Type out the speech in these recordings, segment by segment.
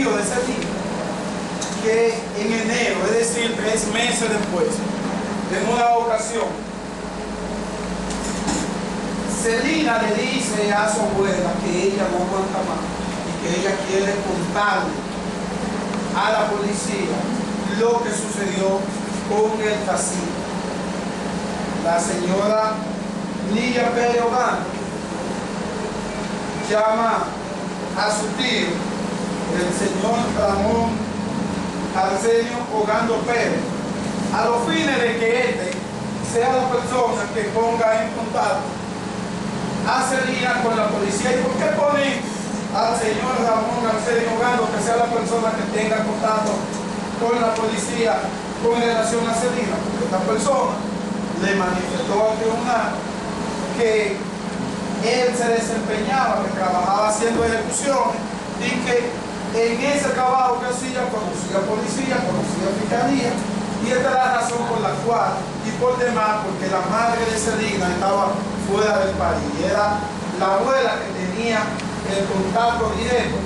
amigo de Celina que en enero, es decir, 3 meses después, en una ocasión, Celina le dice a su abuela que ella no aguanta más y que ella quiere contarle a la policía lo que sucedió con el casino. La señora Lidia Pérez Ogando llama a su tío, el señor Ramón Arsenio Ogando Pérez, a los fines de que éste sea la persona que ponga en contacto a Celina con la policía. ¿Y por qué ponen al señor Ramón Arsenio Ogando que sea la persona que tenga contacto con la policía con relación a Celina? Porque esta persona le manifestó al tribunal que él se desempeñaba, que trabajaba haciendo ejecuciones y que en ese trabajo que hacía conocía policía, conocía fiscalía, y esta es la razón por la cual, y por demás, porque la madre de Celina estaba fuera del país, y era la abuela que tenía el contacto directo,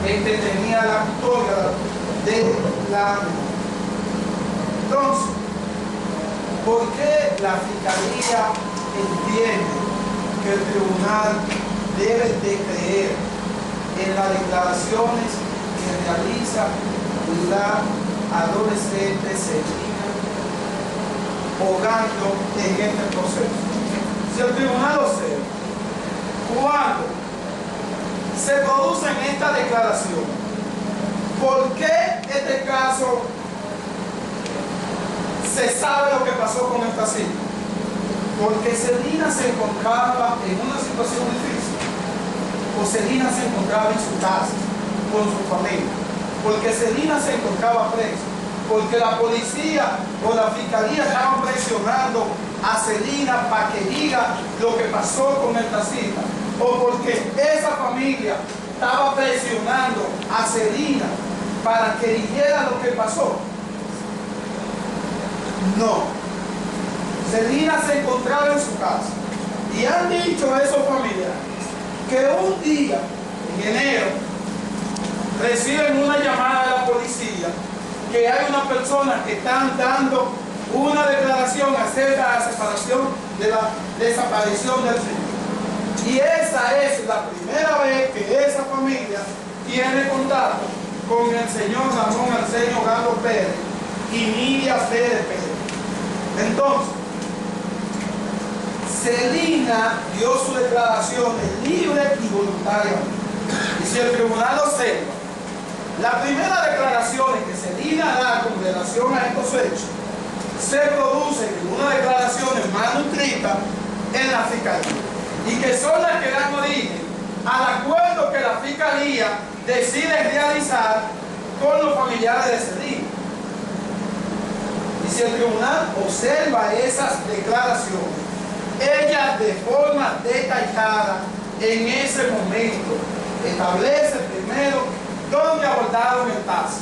que tenía la custodia de la menor. Entonces, ¿por qué la fiscalía entiende que el tribunal debe de creer en las declaraciones que realiza la adolescente Celina Ogando en este proceso? Si el tribunal observa, cuando se producen estas declaraciones, ¿por qué este caso se sabe lo que pasó con esta cita? Porque Celina se encontraba en una situación difícil, o Celina se encontraba en su casa con su familia, porque Celina se encontraba preso, porque la policía o la fiscalía estaban presionando a Celina para que diga lo que pasó con esta cita, o porque esa familia estaba presionando a Celina para que dijera lo que pasó. No. Celina se encontraba en su casa y han dicho a esos familiares que un día, en enero, reciben una llamada de la policía que hay una persona que están dando una declaración acerca de la separación, de la desaparición del señor. Y esa es la primera vez que esa familia tiene contacto con el señor Ramón Arsenio Ogando Pérez y Nidia Pérez Pérez. Entonces, Celina dio sus declaraciones libre y voluntariamente. Y si el tribunal observa, las primeras declaraciones que Celina da con relación a estos hechos se producen en una declaración manuscrita en la fiscalía, y que son las que dan origen al acuerdo que la fiscalía decide realizar con los familiares de Celina. Y si el tribunal observa esas declaraciones, ella de forma detallada en ese momento establece primero dónde abordaron el caso,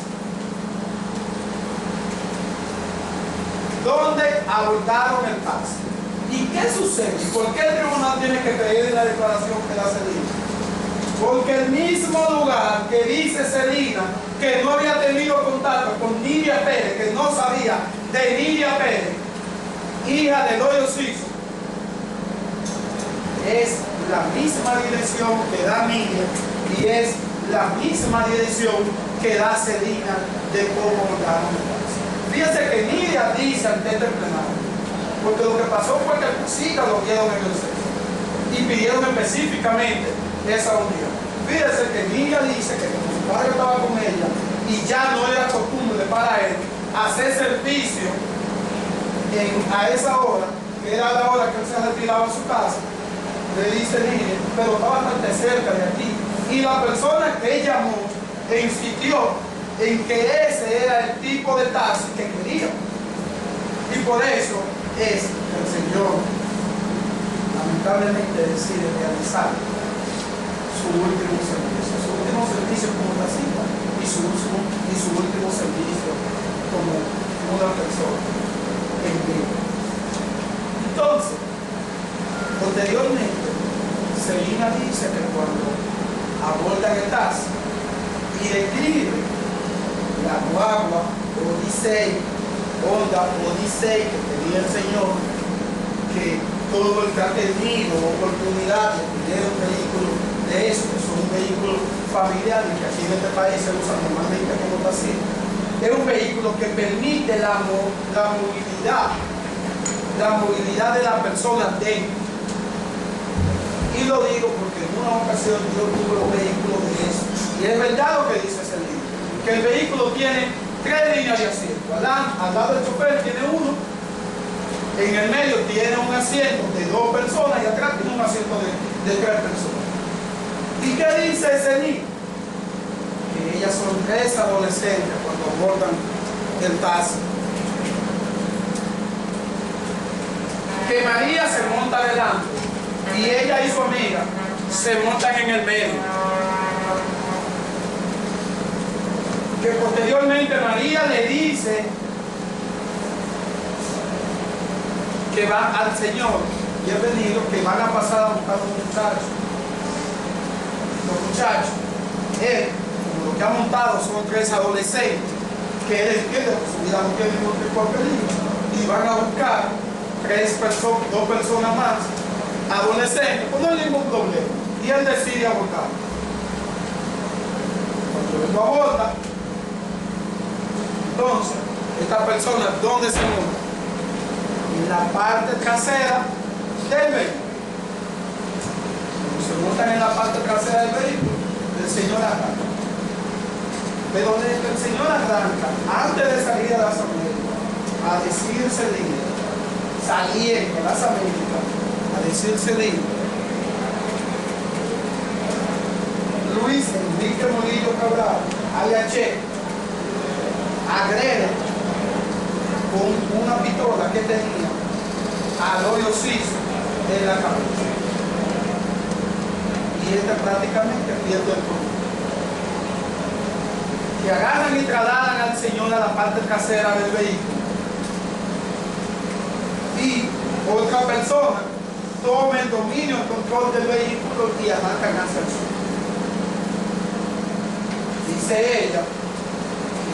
dónde abordaron el caso y qué sucede. ¿Por qué el tribunal tiene que creer en la declaración que da Celina? Porque el mismo lugar que dice Celina que no había tenido contacto con Nidia Pérez, que no sabía de Nidia Pérez, hija de Loyo Siso, es la misma dirección que da Nidia y es la misma dirección que da Celina de cómo abordaron el caso. Fíjense que Nidia dice ante este plenario, porque lo que pasó fue que el cosita lo vieron en el centro y pidieron específicamente esa unidad. Fíjense que Nidia dice que como su padre estaba con ella y ya no era costumbre para él hacer servicio a esa hora, que era la hora que él se retiraba a su casa, le dice Nidia, pero estaba bastante cerca de aquí. Y la persona que él llamó e insistió en que ese era el tipo de taxi que quería. Y por eso es que el señor lamentablemente decide realizar su último servicio como taxista y su último servicio como una persona en vivo. Entonces, posteriormente, Celina dice que cuando abordan el taxi y describe la guagua Odisei, Honda Odyssey que tenía el Señor, que todo el que ha tenido oportunidad de tener un vehículo de estos, son un vehículo familiar, que aquí en este país se usa normalmente como taxi, es un vehículo que permite la movilidad de la persona dentro. Y lo digo porque en una ocasión yo tuve un vehículo de eso. Y es verdad lo que dice ese libro, que el vehículo tiene 3 líneas de asiento. Al lado del chofer tiene uno, en el medio tiene un asiento de 2 personas y atrás tiene un asiento de 3 personas. ¿Y qué dice ese libro? Que ellas son 3 adolescentes cuando abordan el taxi. Que María se monta adelante y ella y su amiga se montan en el medio. Que posteriormente María le dice que va al Señor y es venido, que van a pasar a buscar a un muchacho. Los muchachos, él, como lo que ha montado son 3 adolescentes, que él entiende que su vida no tiene ningún tipo de peligro, y van a buscar 2 personas más, adolescentes, pues no hay ningún problema. Y él decide abortar. Cuando él lo aborta, entonces, esta persona, ¿dónde se monta? En la parte trasera del vehículo. Cuando se montan en la parte trasera del vehículo, el Señor arranca. Pero desde el Señor arranca, antes de salir a las Américas, a decirse libre, saliendo a las Américas, a decirse libre, Luis Enrique Murillo Cabral, alias Che, agrede con una pistola que tenía al hoyo Ciso en la cabeza. Y este prácticamente pierde el cuerpo. Que agarran y trasladan al Señor a la parte trasera del vehículo. Y otra persona toma el dominio, el control del vehículo y arrancan hacia el sur. Dice ella,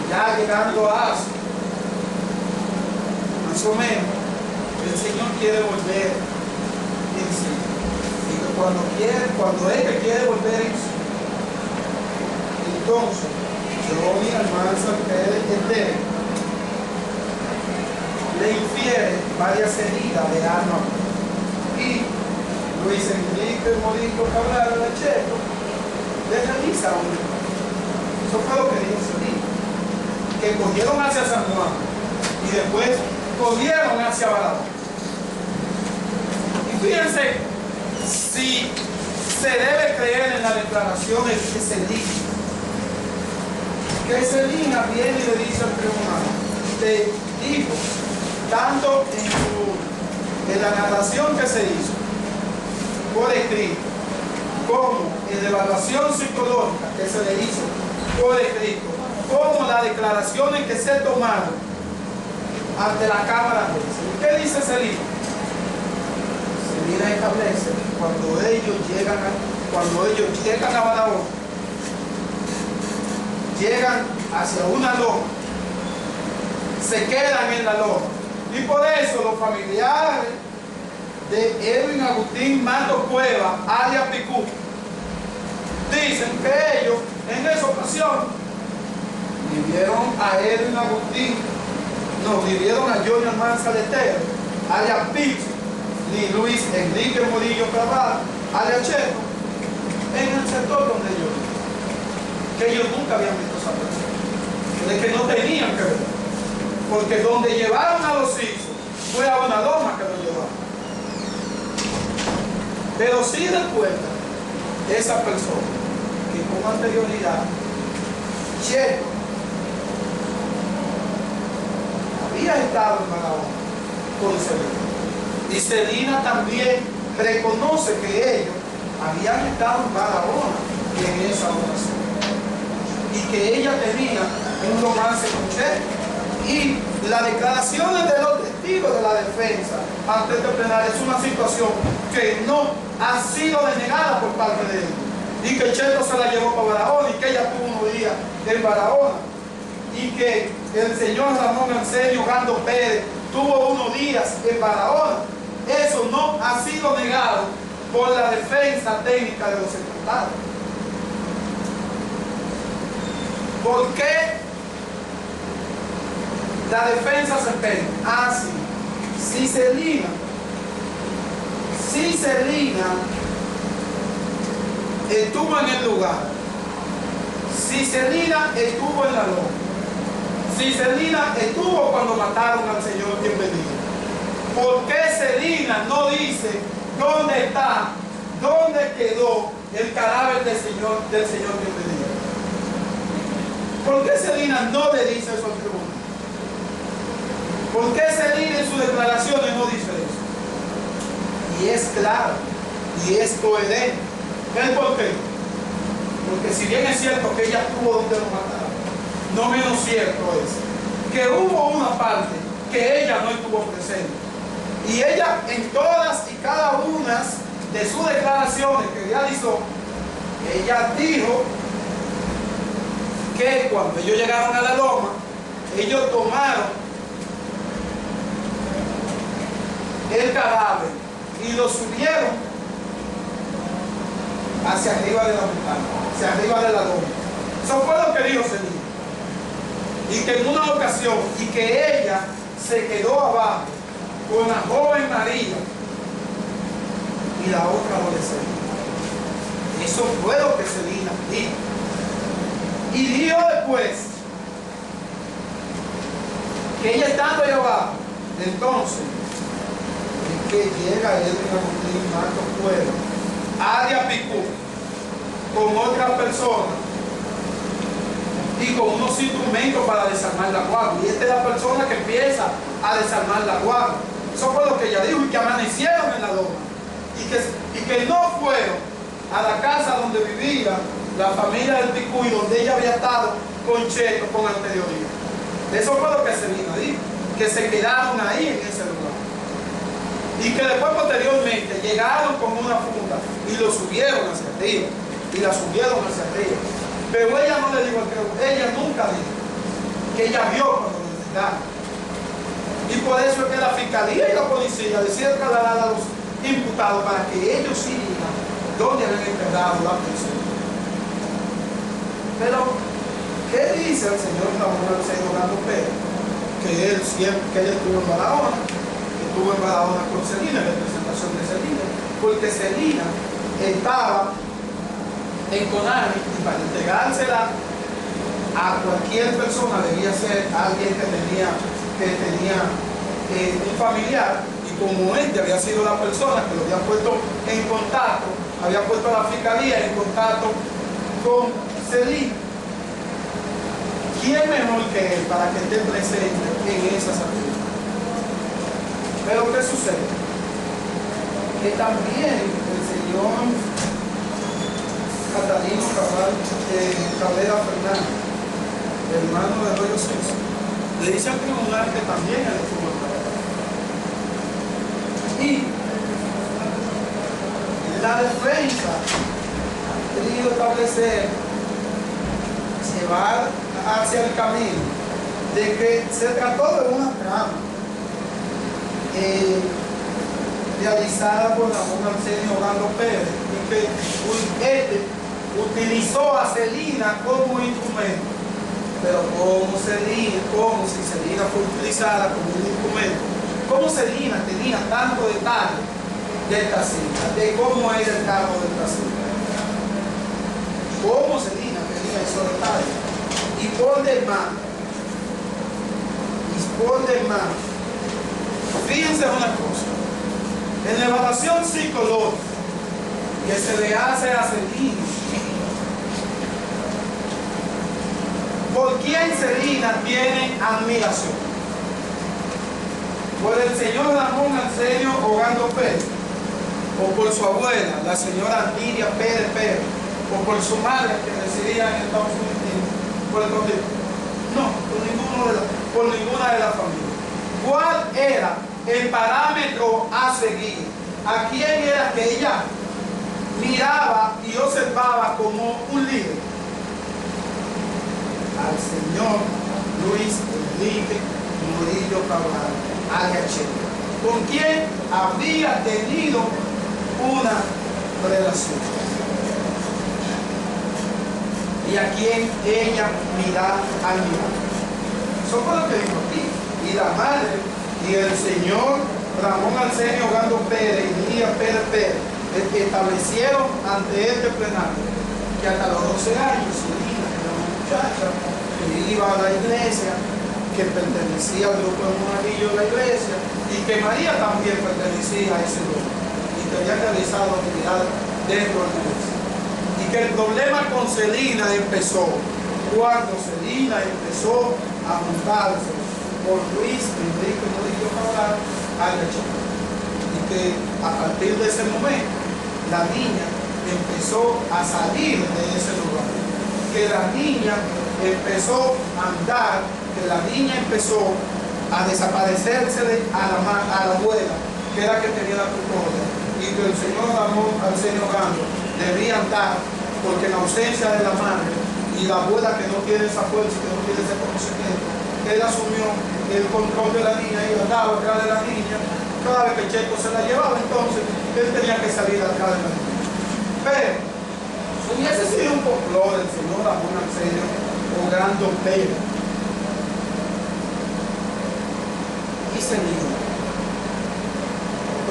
ya llegando a Asia, más o menos, el Señor quiere volver en sí. Y que cuando Él quiere volver en sí, entonces, yo, mi hermana, le infiere varias heridas de arma. Y Luis Enrique Murillo Cabral, el checo, le realiza un disparo. Eso fue lo que dice ese día. Que cogieron hacia San Juan y después cogieron hacia Barahona. Y fíjense si se debe creer en las declaraciones que se dicen. Que Celina viene y le dice al tribunal, te digo, tanto en la narración que se hizo por escrito, como en la evaluación psicológica que se le hizo por escrito, como las declaraciones que se tomaron ante la Cámara de Jueces. ¿Qué dice Celina? Celina establece que cuando ellos llegan a Barahona, llegan hacia una loma, se quedan en la loma, y por eso los familiares de Edwin Agustín Mato Cueva, alias Picú, dicen que ellos en esa ocasión ni vieron a Edwin Agustín, no, ni vieron a Johnny Almanza Letero, alias Picho, ni Luis Enrique Murillo Cabral, alias Checo, en el sector donde ellos viven. Que ellos nunca habían visto esa persona, de que no tenían que ver, porque donde llevaron a los hijos fue a una loma que los llevaron. Pero sí recuerda esa persona que con anterioridad Checo había estado en Barahona con Celina, y Celina también reconoce que ellos habían estado en Barahona en esa ocasión, y que ella tenía un romance con Checo. Y las declaraciones de los testigos de la defensa ante este plenario es una situación que no ha sido denegada por parte de ellos. y que Cheto se la llevó para Barahona y que ella tuvo unos días en Barahona, y que el señor Ramón Arsenio Ogando Pérez tuvo unos días en Barahona. Eso no ha sido negado por la defensa técnica de los secretarios. ¿Por qué la defensa se empeña? Ah, sí. Si Celina estuvo en el lugar, si Celina estuvo en la loma, si Celina estuvo cuando mataron al señor Bienvenido, ¿por qué Celina no dice dónde está, dónde quedó el cadáver del señor Bienvenido? ¿Por qué Celina no le dice eso al tribunal? ¿Por qué Celina en sus declaraciones no dice eso? Y es claro, y es coherente. ¿Ven por qué? Porque si bien es cierto que ella estuvo donde lo mataron, no menos cierto es que hubo una parte que ella no estuvo presente. Y ella en todas y cada una de sus declaraciones que realizó, ella dijo que cuando ellos llegaron a la loma, ellos tomaron el cadáver y lo subieron hacia arriba de la montaña, hacia arriba de la loma. Eso fue lo que dijo Celina. Y que en una ocasión, y que ella se quedó abajo con la joven María y la otra adolescente. Eso fue lo que Celina dijo. Y dijo después que ella estando ahí abajo, entonces es que llega Edwin Agustín Marcos Pueblo a Diapicú con otra persona y con unos instrumentos para desarmar la guagua. Y esta es la persona que empieza a desarmar la guagua. Eso fue lo que ella dijo, y que amanecieron en la loma y que no fueron a la casa donde vivía la familia del Picuy, donde ella había estado con Cheto con anterioridad. Eso fue lo que Celina dijo, que se quedaron ahí en ese lugar. Y que después posteriormente llegaron con una funda y lo subieron hacia arriba. Y la subieron hacia arriba. Pero ella no le dijo al creo, ella nunca dijo que ella vio cuando lo entregaron. Y por eso es que la fiscalía y la policía deciden trasladar a los imputados para que ellos sí digan dónde habían enterrado la persona. Pero, ¿qué dice el señor Ramón Arsenio Ogando Pérez? Que él estuvo en Barahona, con Celina, en representación de Celina, porque Celina estaba en Conani y para entregársela a cualquier persona debía ser alguien que tenía un familiar, y como este había sido la persona que lo había puesto en contacto, había puesto a la fiscalía en contacto con Celina, ¿quién mejor que él para que esté presente en esas actividades? Pero ¿qué sucede? Que también el señor Catalino Cabrera Fernández, hermano de Arroyo César, le dice al tribunal que también él estuvo en Barahona. Y la defensa ha querido establecer, llevar hacia el camino de que se trató de una trama realizada por Ramón Arsenio Ogando Pérez, y que este utilizó a Celina como instrumento. Pero como si Celina fue utilizada como un instrumento, como Celina tenía tanto detalle de esta cita, de cómo era el cargo de esta cita, cómo Celina tenía esos detalles, y por demás, fíjense una cosa, en la evaluación psicológica que se le hace a Celina, ¿por quién Celina tiene admiración? ¿Por el señor Ramón Arsenio Ogando Pérez? ¿O por su abuela, la señora Lidia Pérez Pérez? ¿O por su madre que residía en Estados Unidos? ¿Por el conflicto? No, por ninguna de las familias. ¿Cuál era el parámetro a seguir? ¿A quién era que ella miraba y observaba observaba como un líder? Al señor Luis Enrique Murillo Cabral, alias Cheto, con quien había tenido una relación y a quien ella miraba al mirar. Eso fue lo que dijo aquí. Y la madre y el señor Ramón Arsenio Ogando Pérez y Lidia Pérez Pérez establecieron ante este plenario que hasta los 12 años Celina era una muchacha que iba a la iglesia, que pertenecía al grupo de monaguillos de la iglesia, y que María también pertenecía a ese grupo y que había realizado actividades dentro de la iglesia. Y que el problema con Celina empezó cuando Celina empezó a juntarse por Luis Enrique Murillo Cabral al Cheto. Y que a partir de ese momento la niña empezó a salir de ese lugar, que la niña empezó a andar, que la niña empezó a desaparecerse a la abuela, que era que tenía la custodia, y que el señor Ramón Arsenio Ogando debía andar, porque en ausencia de la madre y la abuela que no tiene esa fuerza, que no tiene ese conocimiento, él asumió el control de la niña y andaba atrás de la niña. Cada vez que el Cheto se la llevaba, entonces él tenía que salir atrás de la niña. Pero si hubiese sido un complot del señor Ramón Arsenio Ogando Pérez y Celina,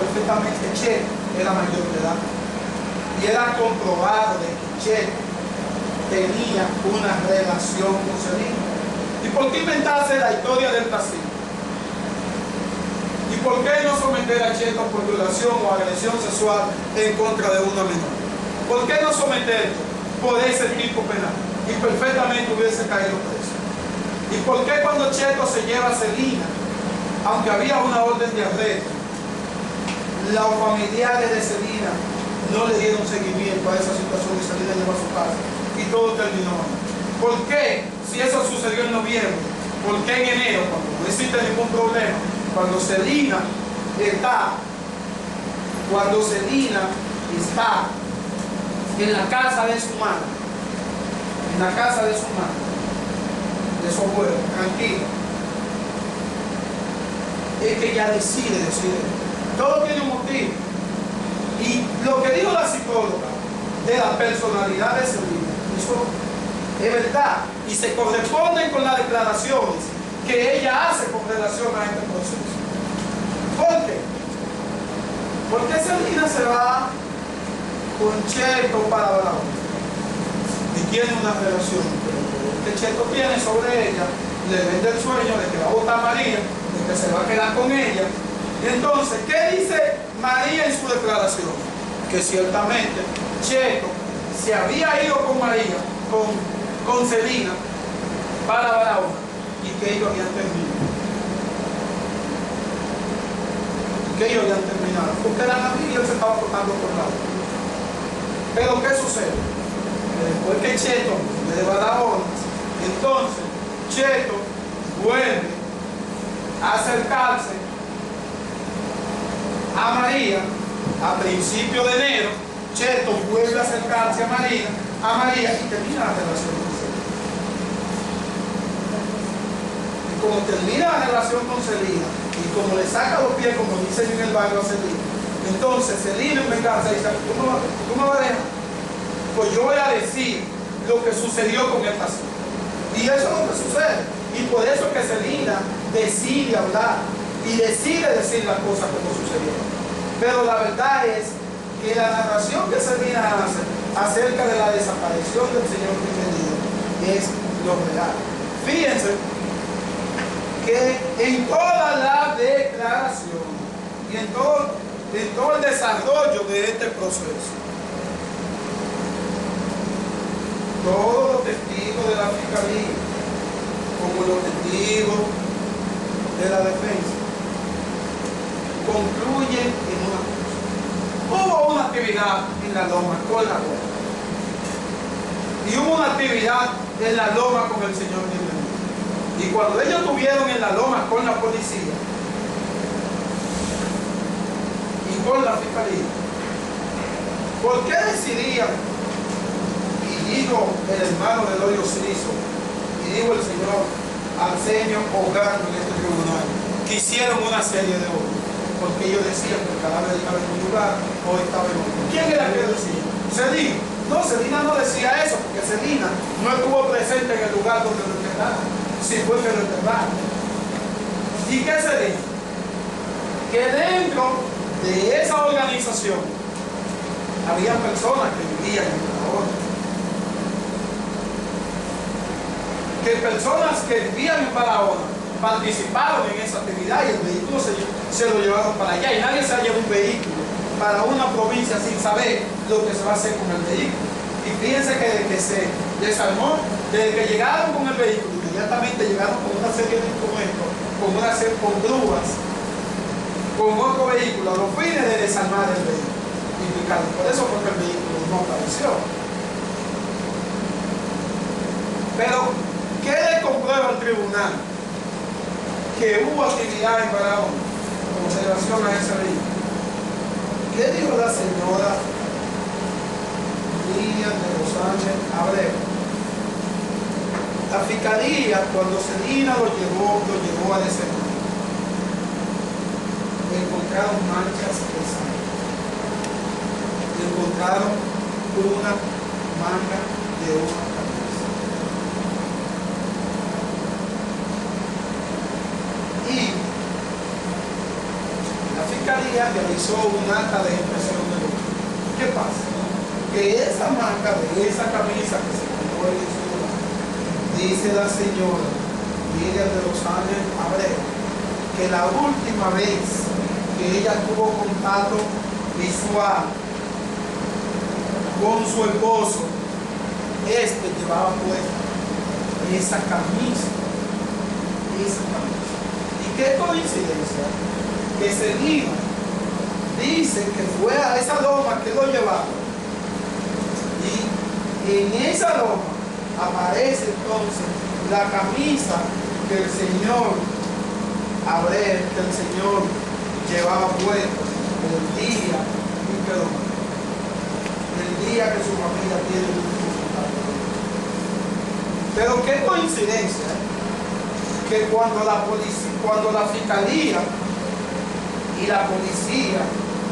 perfectamente Cheto era mayor de edad y era comprobado de que Cheto tenía una relación con Celina. ¿Y por qué inventarse la historia del casino? ¿Y por qué no someter a Cheto por violación o agresión sexual en contra de una menor? ¿Por qué no someterlo por ese tipo penal? Y perfectamente hubiese caído preso. ¿Y por qué cuando Cheto se lleva a Celina, aunque había una orden de arresto, los familiares de Celina no le dieron seguimiento a esa situación y Celina llevó a su casa y todo terminó? ¿Por qué, si eso sucedió en noviembre, por qué en enero, cuando no existe ningún problema, cuando Celina está en la casa de su madre, de su abuelo, tranquilo, es que ella decide? Todo tiene un motivo. Y lo que dijo la psicóloga de la personalidad de Celina, eso es verdad, y se corresponden con las declaraciones que ella hace con relación a este proceso. ¿Por qué? Porque Celina se va con Cheto para Barahona y tiene una relación que Cheto tiene sobre ella, le vende el sueño de que va a votar a María, de que se va a quedar con ella. Y entonces, ¿qué dice María en su declaración? Que ciertamente Cheto se había ido con María, con Celina para Barahona, y que ellos habían terminado. Porque eran amigos y él se estaba cortando por lado. Pero ¿qué sucede? Que después que Cheto le va a dar órdenes, entonces Cheto vuelve a acercarse a María a principios de enero. Cheto vuelve a acercarse a María y termina la relación con Celina. Y como termina la relación con Celina y como le saca los pies, como dicen en el barrio a Celina, entonces Celina en venganza dice: ¿Tú me vas a dejar? Pues yo voy a decir lo que sucedió con el casino. Y eso es lo que sucede. Y por eso que Celina decide hablar y decide decir las cosas como sucedieron. Pero la verdad es que la narración que Celina hace acerca de la desaparición del señor Bienvenido es lo real. Fíjense que en toda la declaración y en todo el desarrollo de este proceso, todos los testigos de la fiscalía, como los testigos de la defensa, concluyen en una cosa: hubo una actividad en la loma con la abuela y hubo una actividad en la loma con el señor Bienvenido. Y cuando ellos estuvieron en la loma con la policía y con la fiscalía, ¿por qué decidían dijo el hermano del hoyo Sirizo, y dijo el señor Arsenio Ogando en este tribunal, que hicieron una serie de obras, porque ellos decían que el cadáver estaba en un lugar o estaba en otro. ¿Quién era que decía? Cedina. No, Cedina no decía eso, porque Cedina no estuvo presente en el lugar donde lo enterraron, si fue que lo enterraron. ¿Y qué se dice? Que dentro de esa organización había personas que vivían en Barahona. Que personas que vivían en Barahona participaron en esa actividad y el vehículo se lo llevaron para allá. Y nadie se ha llevado un vehículo para una provincia sin saber lo que se va a hacer con el vehículo. Y fíjense que desde que se desarmó, desde que llegaron con el vehículo, inmediatamente llegaron con una serie de instrumentos, con grúas, con otro vehículo, a los fines de desarmar el vehículo. Por eso fue que el vehículo no apareció. Pero, ¿qué le comprueba al tribunal? Que hubo actividad en Barahona con relación a ese vehículo. ¿Qué dijo la señora Lilian de Los Ángeles Abreu? La fiscalía, cuando Cedina lo llevó al escenario, encontraron manchas de sangre. Encontraron una manga de una camisa. Y la fiscalía realizó un acta de impresión de documentos. ¿Qué pasa? Que esa manga de esa camisa que se encontró en el celular, dice la señora Miriam de Los Ángeles Abreu, que la última vez que ella tuvo contacto visual con su esposo, llevaba puesta esa camisa. Y qué coincidencia que Cedina dice que fue a esa loma que lo llevaba, y en esa loma aparece entonces la camisa que el señor Abreu, que el señor llevaba puesta el día que su familia tiene un contacto. Pero qué coincidencia, que cuando la fiscalía y la policía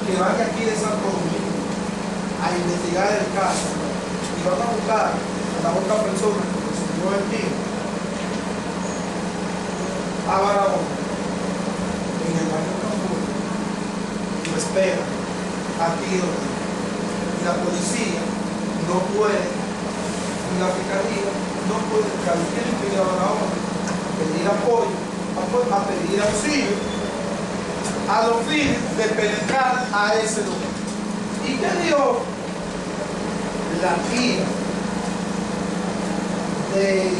que van de aquí de Santo Domingo a investigar el caso y van a buscar a la otra persona que recibió el tiro a Barahona en el barrio Campur, lo espera a tiro, y la policía no puede, y la fiscalía no puede, tienen que ir a Barahona a pedir apoyo, a pedir auxilio, a los fines de penetrar a ese lugar. ¿Y qué dio la tía de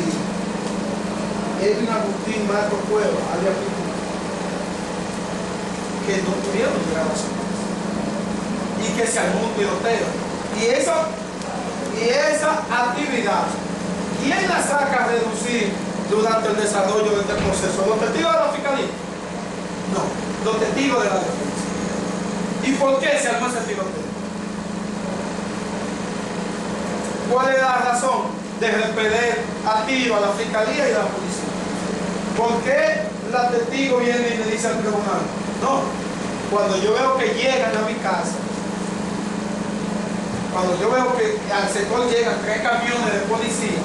Edwin Agustín Marcos Cueva, alias Pico? Que no pudieron llegar a su casa y que se armó un tiroteo. Y esa actividad, ¿quién la saca a reducir durante el desarrollo de este proceso? ¿Los testigos de la fiscalía? No, los testigos de la defensa. ¿Y por qué se armó ese tiroteo? ¿Cuál es la razón de repeler a tiro a la fiscalía y a la policía? ¿Por qué la testigo viene y me dice al tribunal? No, cuando yo veo que llegan a mi casa, cuando yo veo que al sector llegan 3 camiones de policía,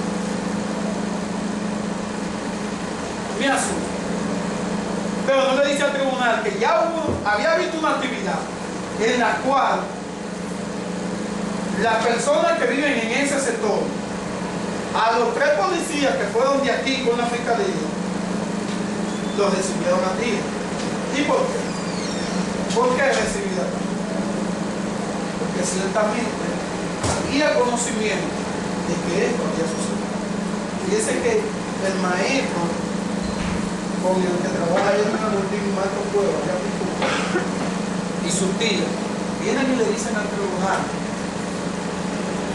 me asusto. Pero no le dice al tribunal que ya había visto una actividad en la cual las personas que viven en ese sector, a los 3 policías que fueron de aquí con la fiscalía, los recibieron a ti. ¿Y por qué? ¿Por qué recibieron? Porque ciertamente había conocimiento de que esto había sucedido. Fíjense que el maestro con el que trabaja ahí en Agustín Marcos Cueva, y su tía vienen y le dicen al tribunal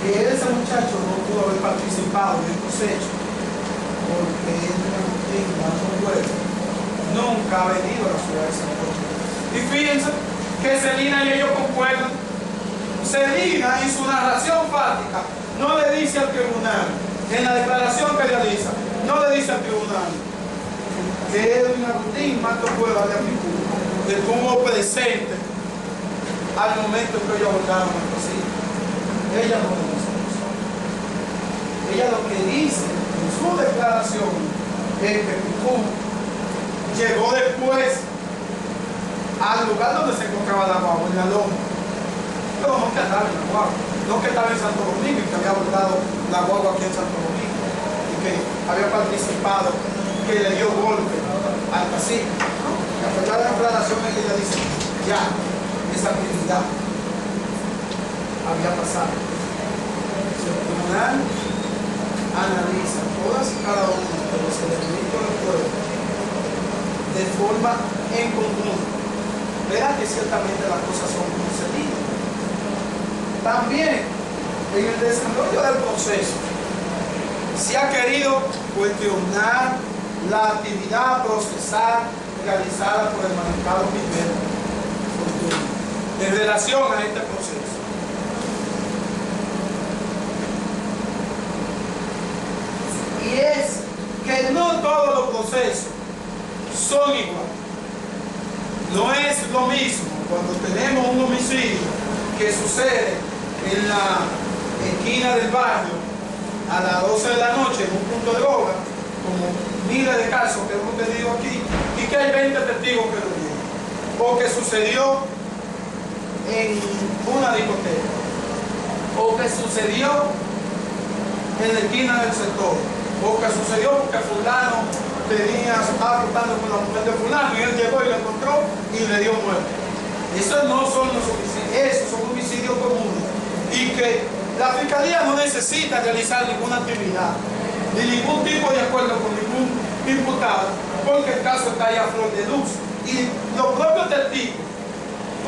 que ese muchacho no pudo haber participado en estos hechos porque Agustín Marcos Cueva nunca ha venido a la ciudad de San José. Y fíjense que Cedina y ellos concuerdan. Cedina en su narración fática no le dice al tribunal, en la declaración que realiza, no le dice al tribunal que Edwin Agustín mató pruebas de aptitud, que estuvo presente al momento en que ellos abordaron el pasillo. Ella no lo dice eso. Ella lo que dice en su declaración es que Picú llegó después al lugar donde se encontraba la guagua, en la loma. Pero no que andaba en la guagua, no que estaba en Santo Domingo y que había abordado la guagua aquí en Santo Domingo y que había participado, que le dio golpe al cacique. ¿No? Y a pesar de la declaración, ella dice, ya, esa actividad había pasado. Si el tribunal analiza todas y cada uno de los elementos del pueblo de forma en conjunto, verá que ciertamente las cosas son concedidas. También en el desarrollo del proceso se ha querido cuestionar la actividad procesal realizada por el magistrado Pimentel en relación a este proceso. Y es que no todos los procesos son iguales. No es lo mismo cuando tenemos un homicidio que sucede en la esquina del barrio a las 12 de la noche en un punto de obra, como miles de casos que hemos tenido aquí, y que hay 20 testigos que lo vieron, o que sucedió en una discoteca, o que sucedió en la esquina del sector, o que sucedió porque fulano estaba acostando con la mujer de fulano y él llegó y lo encontró y le dio muerte. Esos no son los homicidios, esos son homicidios comunes, y que la fiscalía no necesita realizar ninguna actividad ni ningún tipo de acuerdo con ningún imputado, porque el caso está ahí a flor de luz. Y los propios testigos,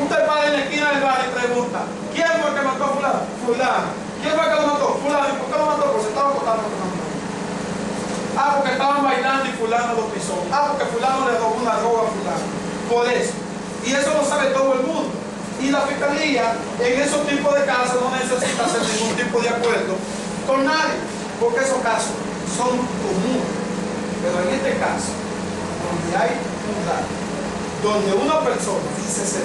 usted para en la esquina del bar y pregunta, ¿quién fue el que mató a fulano? Fulano. ¿Quién fue el que lo mató? Fulano. ¿Y por qué lo mató? Porque se estaba acostando con la mujer. Ah, porque estaban bailando y fulano lo pisó. Ah, porque fulano le robó una droga a fulano. Por eso. Y eso lo sabe todo el mundo. Y la fiscalía en esos tipos de casos no necesita hacer ningún tipo de acuerdo con nadie, porque esos casos son comunes. Pero en este caso, donde hay un dato, donde una persona dice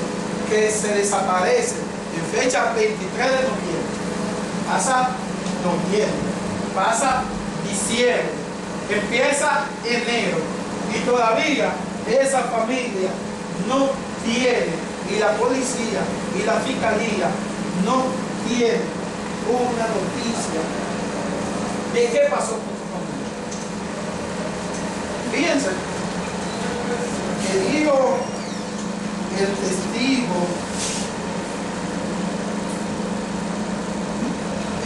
que se desaparece en fecha 23 de noviembre, pasa noviembre, pasa diciembre, empieza enero, y todavía esa familia no tiene, y la policía y la fiscalía no tienen una noticia de qué pasó con su familia. Fíjense que dijo el testigo,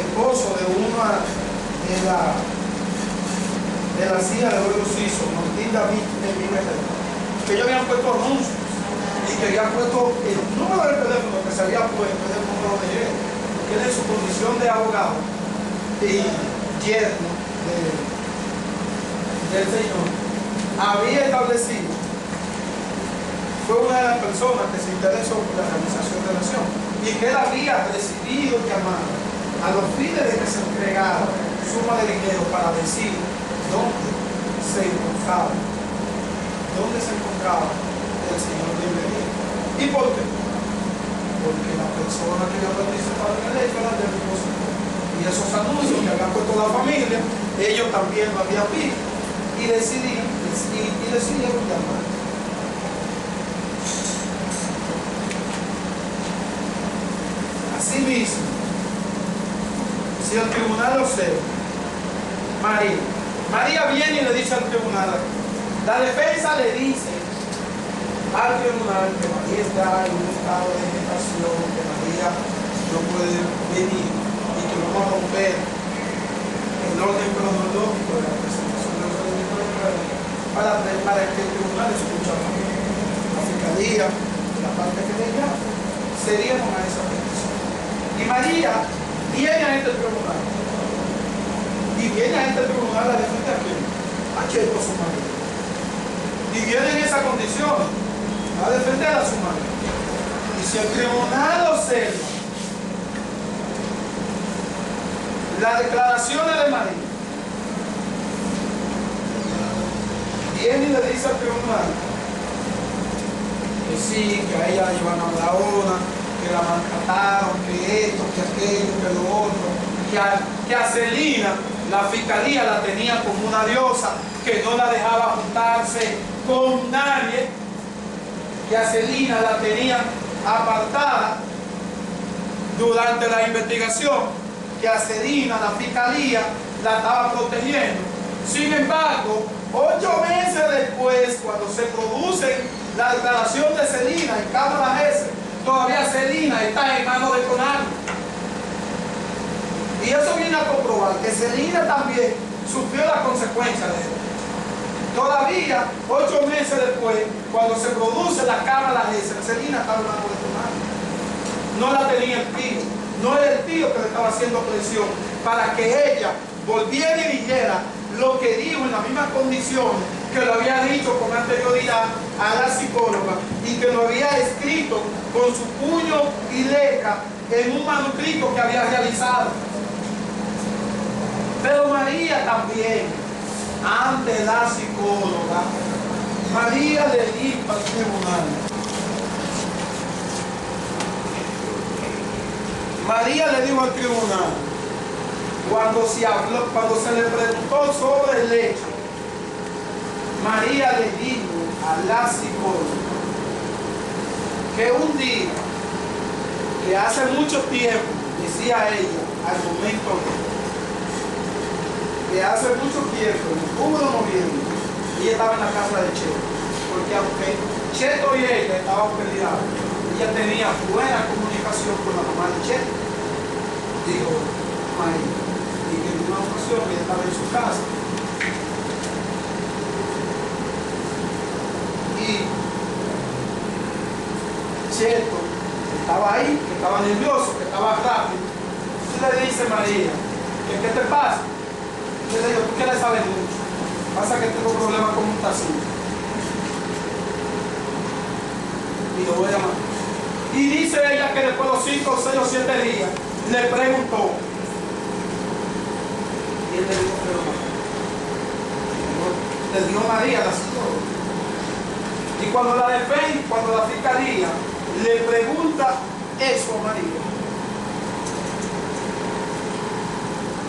esposo de una de la CIA de Oro Suizo, Martín David de Miguel, que ellos habían puesto anuncios y que habían puesto el número de teléfono que se había puesto, el número de él, que él en su condición de abogado y yerno del Señor había establecido, fue una de las personas que se interesó por la realización de la acción, y que él había recibido llamadas a los fines de que se entregara suma de dinero para decir dónde se encontraba el señor Bienvenido. ¿Y por qué? Porque la persona que había participado en el hecho era del depósito. Y esos anuncios que habían puesto la familia, ellos también lo habían visto y decidieron llamar. Asimismo, si el tribunal lo observa, María viene y le dice al tribunal, la defensa le dice al tribunal que María está en un estado de gestación, que María no puede venir y que vamos a romper el orden cronológico de la presentación de los elementos de prueba para que el tribunal escuche la fiscalía, la parte que le llama, cedieron a esa petición. Y María viene a este tribunal. Y viene a este tribunal a defender a quién? A Checo, su marido. Y viene en esa condición a defender a su marido. Y si el tribunal observa las declaraciones de María. Viene y le dice al tribunal que sí, que a ella la llevaron a la ona, que la maltrataron, que esto, que aquello, que lo otro, que a Celina la fiscalía la tenía como una diosa, que no la dejaba juntarse con nadie, que a Celina la tenían apartada durante la investigación, que a Celina la fiscalía la estaba protegiendo. Sin embargo, 8 meses después, cuando se produce la declaración de Celina en Cámara Gesell, todavía Celina está en manos de CONALCO. Y eso viene a comprobar que Celina también sufrió las consecuencias de esto. Todavía, 8 meses después, cuando se produce la Cámara Gesell, Celina está en manos de CONALCO. No la tenía el tío, no era el tío que le estaba haciendo presión para que ella volviera y dijera lo que dijo en las mismas condiciones que lo había dicho con anterioridad a la psicóloga y que lo había escrito con su puño y letra en un manuscrito que había realizado. Pero María también, ante la psicóloga, María le dijo al tribunal, María le dijo al tribunal, cuando se le preguntó sobre el hecho, María le dijo a la psicóloga que un día, que hace mucho tiempo, decía ella, al momento que hace mucho tiempo, en octubre o noviembre, ella estaba en la casa de Cheto, porque aunque Cheto y ella estaban peleados, ella tenía buena comunicación con la mamá de Cheto, dijo María, y que en una ocasión ella estaba en su casa y Cheto estaba ahí, que estaba nervioso, que estaba rápido. Entonces le dice María, ¿qué te pasa? Yo le digo, tú que le sabes mucho, pasa que tengo problemas con un taxista y lo voy a llamar. Y dice ella que después de los 5, 6 o 7 días le preguntó y él le dijo que le dio María la psicóloga. Y cuando la fiscalía le pregunta eso a María,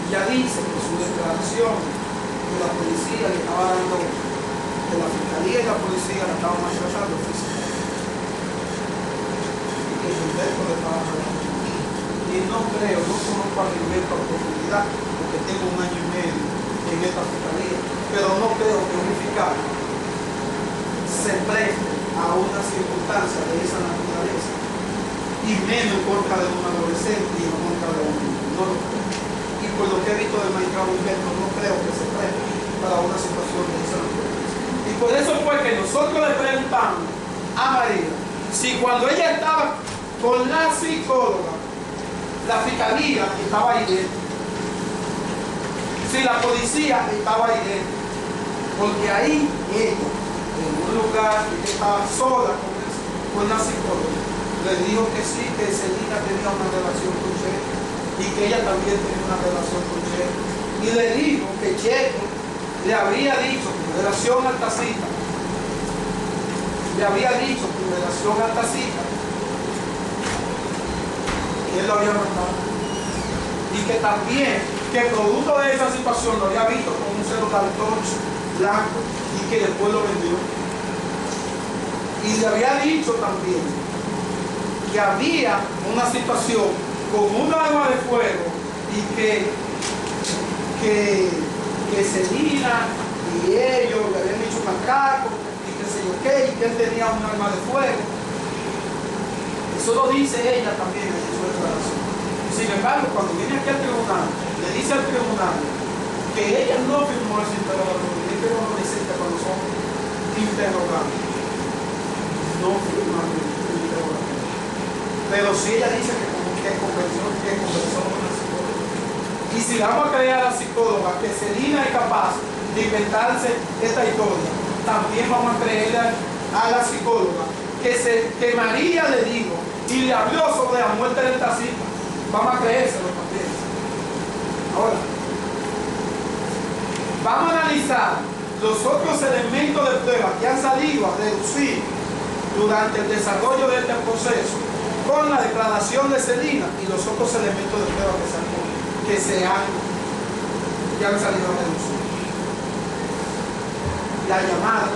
ella dice que su declaración de la policía le estaba dando, que la fiscalía y la policía la estaban maltratando físicamente, y que Gilberto le estaba hablando. Y no conozco a Gilberto a profundidad, porque tengo 1 año y medio en esta fiscalía, pero no creo que un fiscal se preste a una circunstancia de esa naturaleza, y menos en contra de un adolescente y en contra de un niño. No lo creo. Y por lo que he visto del magistrado Humberto, no creo que se preste para una situación de esa naturaleza. Y por eso fue que nosotros le preguntamos a María si cuando ella estaba con la psicóloga, la fiscalía estaba ahí dentro, si la policía estaba ahí dentro, porque ahí ella, en un lugar que estaba sola con la psicóloga, le dijo que sí, que Celina tenía una relación con Cheto y que ella también tenía una relación con Cheto, y le dijo que Cheto le habría dicho con relación al taxista, que él lo había mandado, y que también que producto de esa situación lo había visto con un cero cartocho blanco y que después lo vendió. Y le había dicho también que había una situación con un arma de fuego y que Celina y ellos le habían dicho macaco y que sé yo qué, y que él tenía un arma de fuego. Eso lo dice ella también en su declaración. Sin embargo, cuando viene aquí al tribunal, le dice al tribunal que ella no firmó ese interrogatorio, y que los adolescentes cuando son interrogados no firman el interrogatorio. Pero si ella dice que conversó con la psicóloga, y si vamos a creer a la psicóloga que Celina es capaz de inventarse esta historia, también vamos a creerle a la psicóloga que María le dijo y le habló sobre la muerte del taxista. Vamos a creérselo también. Ahora, vamos a analizar los otros elementos de prueba que han salido a reducir durante el desarrollo de este proceso con la declaración de Celina y los otros elementos de prueba que han salido a reducir. La llamada,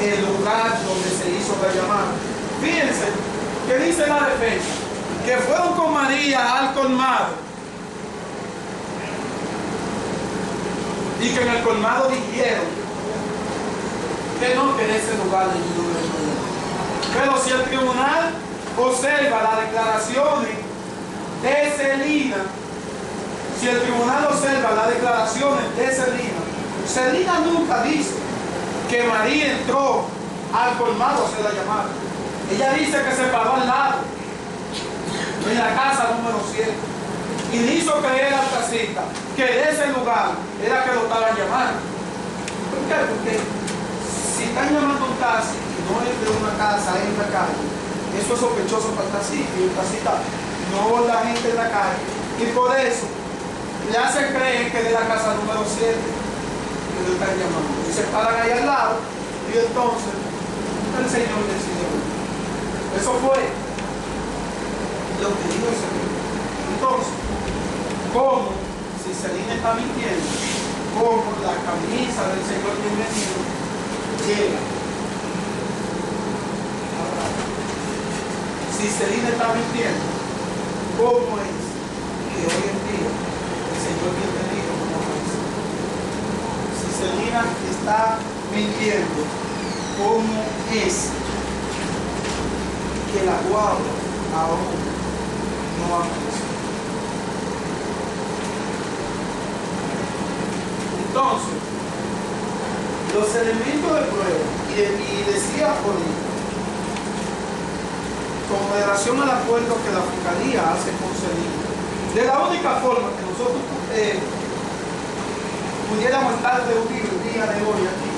el lugar donde se hizo la llamada. Fíjense que dice la defensa que fueron con María al colmado y que en el colmado dijeron que no, que en ese lugar de María. Pero si el tribunal observa las declaraciones de Celina, si el tribunal observa las declaraciones de Celina, Celina nunca dice que María entró al colmado a hacer la llamada. Ella dice que se paró al lado, en la casa número 7, y le hizo creer al taxista que de ese lugar era que lo estaban llamando. ¿Por qué? Porque si están llamando un taxi y no es de una casa, es en la calle, eso es sospechoso para el taxista, y el taxista no ve la gente en la calle, y por eso le hacen creer que es de la casa número 7 que lo están llamando. Y se paran ahí al lado, y entonces el Señor decide. Eso fue lo que dijo el Señor. Entonces, ¿cómo? Si Celina está mintiendo, ¿cómo la camisa del Señor bienvenido llega? Ahora, si Celina está mintiendo, ¿cómo es que hoy en día el Señor bienvenido no aparece? Si Celina está mintiendo, ¿cómo es que la guagua aún no aparece? Entonces, los elementos de prueba, y decía por ahí, con relación al acuerdo que la Fiscalía hace con Celina, de la única forma que nosotros pudiéramos estar reunidos el día de hoy aquí,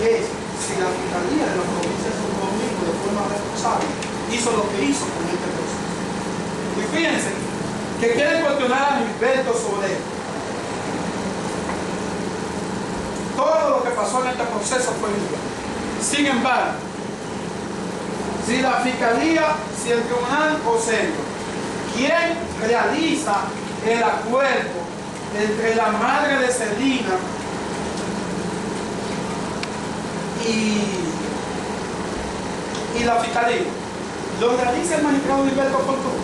es si la Fiscalía de la provincia de Santo Domingo de forma responsable hizo lo que hizo con este proceso. Y fíjense que quieren cuestionar a Gilberto sobre esto. Todo lo que pasó en este proceso fue ilegal. Sin embargo, si la Fiscalía, si el Tribunal observa quién realiza el acuerdo entre la madre de Celina y la Fiscalía, lo realiza el magistrado Gilberto Fortuna.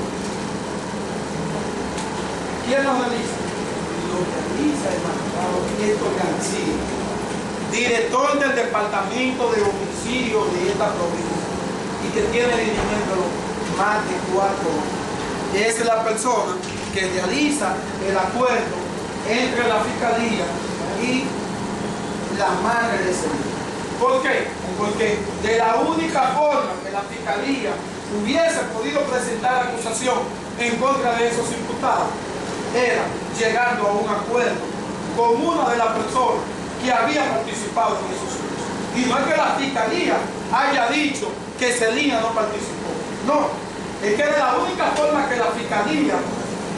¿Quién lo realiza? Lo realiza el magistrado Héctor García, director del Departamento de Homicidio de esta provincia, y que tiene dirigiendo más de 4 años. Es la persona que realiza el acuerdo entre la Fiscalía y la madre de Celina. ¿Por qué? Porque de la única forma que la Fiscalía hubiese podido presentar acusación en contra de esos imputados era llegando a un acuerdo con una de las personas que había participado en esos hechos. Y no es que la Fiscalía haya dicho que Celina no participó. No, es que era la única forma que la Fiscalía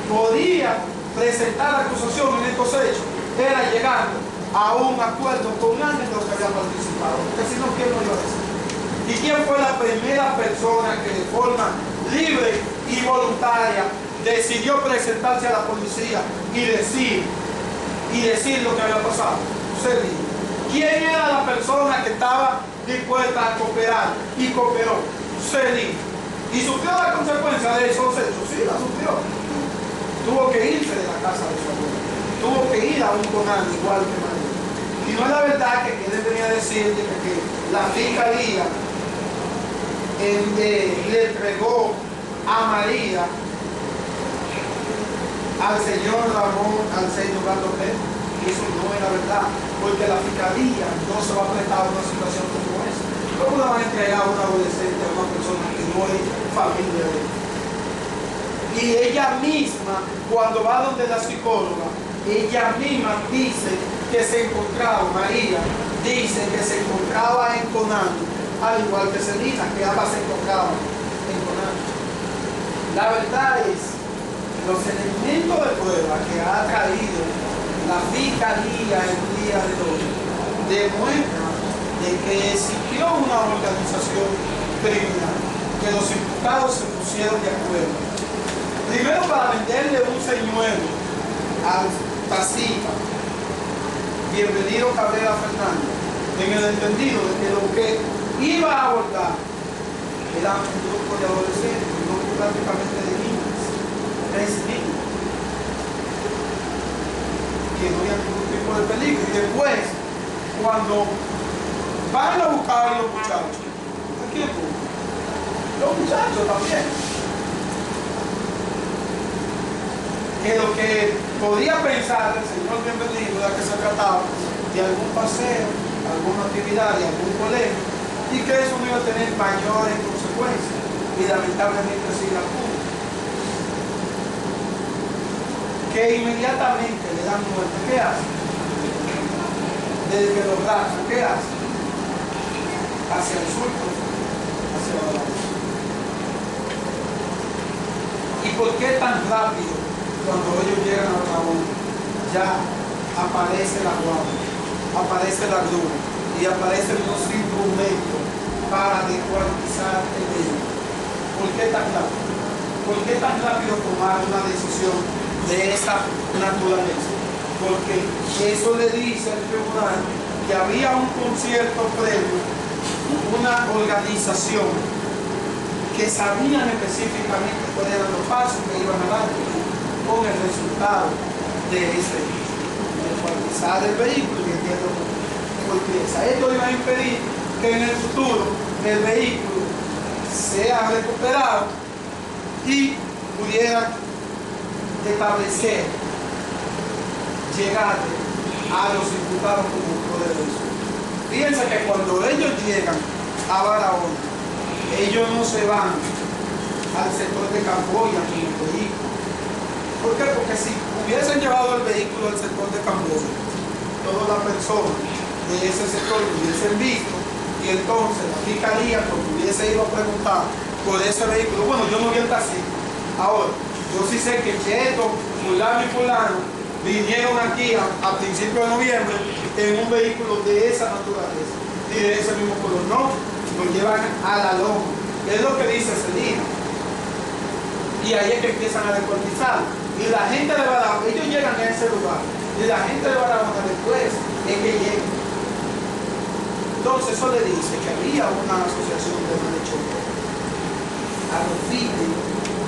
podía presentar acusación en estos hechos, era llegando a un acuerdo con alguien de los que había participado. Porque si no, ¿quién lo iba a decir? ¿Y quién fue la primera persona que de forma libre y voluntaria decidió presentarse a la policía y decir lo que había pasado? Celina. ¿Quién era la persona que estaba dispuesta a cooperar y cooperó? Celina. ¿Y sufrió la consecuencia de esos hechos? Sí, la sufrió. Tuvo que irse de la casa de su abuelo. Tuvo que ir a un conal igual que María. Y no es la verdad que él venía a decir que la Fiscalía le entregó a María al señor Ramón, al señor López. Y eso no es la verdad, porque la Fiscalía no se va a prestar a una situación como esa. ¿Cómo le van a entregar a un adolescente, a una persona que no es familia de él? Y ella misma, cuando va donde la psicóloga, ella misma dice que se encontraba, María dice que se encontraba en Conando, al igual que Celina, que ambas se encontraban en Conando. La verdad es los elementos de prueba que ha traído la fiscalía el día de hoy demuestran de que existió una organización criminal, que los imputados se pusieron de acuerdo. Primero para venderle un señuelo al taxista, bienvenido Cabrera Fernández, en el entendido de que lo que iba a abordar era un grupo de adolescentes, un grupo prácticamente de niños, 3 niños, que no había ningún tipo de peligro. Y después, cuando van a buscar a los muchachos, ¿a quién buscan? Los muchachos también. Que lo que podía pensar el señor bienvenido era que se trataba de algún paseo, alguna actividad, de algún colegio, y que eso no iba a tener mayores consecuencias, y lamentablemente sí la tuvo. Que inmediatamente le dan muerte, ¿qué hace? Desde que los raptan, ¿qué hace? Hacia el sur, hacia la base. ¿Y por qué tan rápido? Cuando ellos llegan a Ramón, ya aparece la guardia, aparece la grúa y aparecen los instrumentos para descuartizar el vehículo. ¿Por qué tan rápido? ¿Por qué tan rápido tomar una decisión de esa naturaleza? Porque eso le dice al tribunal que había un concierto previo, una organización que sabían específicamente cuáles eran los pasos que iban a dar con el resultado de ese descuartizar el vehículo y entiendo por pieza. Esto iba a impedir que en el futuro el vehículo sea recuperado y pudiera establecer, llegar a los imputados como poderosos. Fíjense que cuando ellos llegan a Barahona, ellos no se van al sector de Camboya con el vehículo. ¿Por qué? Porque si hubiesen llevado el vehículo al sector de Camboya, todas las personas de ese sector lo hubiesen visto, y entonces la fiscalía, cuando hubiese ido a preguntar por ese vehículo, bueno, yo no vi el taxi. Ahora, yo sí sé que Cheto, fulano y fulano vinieron aquí a principios de noviembre en un vehículo de esa naturaleza y de ese mismo color. No, lo llevan a la loma. Es lo que dice Celina. Y ahí es que empiezan a descuartizar. Y la gente de Barahona, ellos llegan a ese lugar, y la gente de Barahona después es que llega. Entonces eso le dice que había una asociación de malhechores a los fines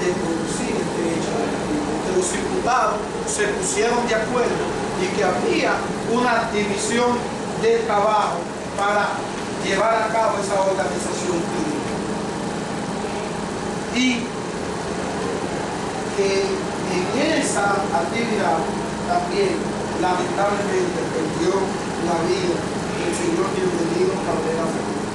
de producir el derecho a la vida. Que los imputados se pusieron de acuerdo y que había una división del trabajo para llevar a cabo esa organización clínica. Y que en esa actividad también lamentablemente perdió la vida el señor bienvenido Cabrera Fernández.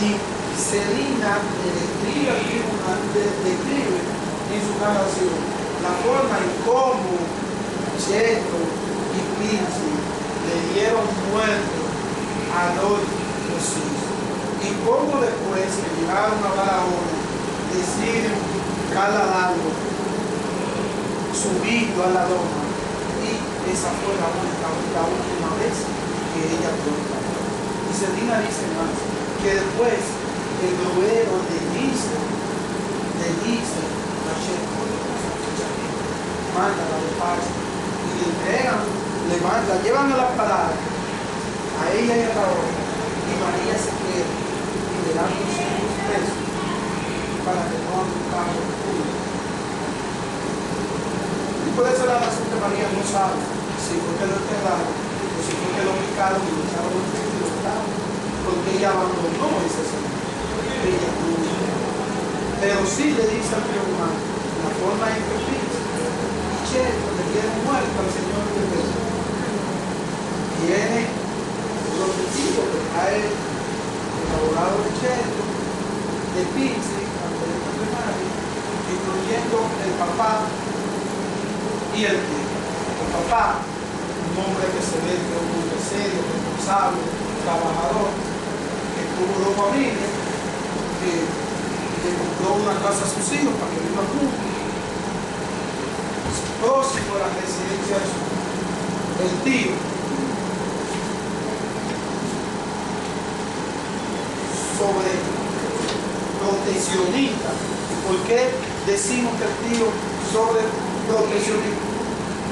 Y Celina le describe al tribunal, describe en su narración la forma en cómo Cheto y Pinci le dieron muerte a dos hijos, y cómo después que llegaron a Barahona deciden trasladarlo subido a la loma, y esa fue la última vez que ella cuenta. Y Celina dice más, que después el gruero le dice a Cheto, manda la despacho, y le entregan, la llevan a la parada, a ella y a la otra, y María se queda y le dan 200 pesos para que no haga un carro público. Y puede ser la razón que María no sabe si fue que lo enterraron o si fue que lo picaron y lo echaron en el y lo mataron, porque ella abandonó ese señor. Ella no. Pero sí le dice al tribunal la forma en que piensa. Cheto le dieron muerto al señor Rivera. Tiene los testigos que trae el abogado de Cheto, de Pinci, ante el plenario, incluyendo el papá y el tío. El papá, un hombre que se ve que es un hombre serio, responsable, trabajador, que tuvo 2 familias, que le compró una casa a sus hijos para que vivan juntos. de la residencia de su padre. El tío sobre proteccionista. ¿Por qué decimos que el tío sobre proteccionista?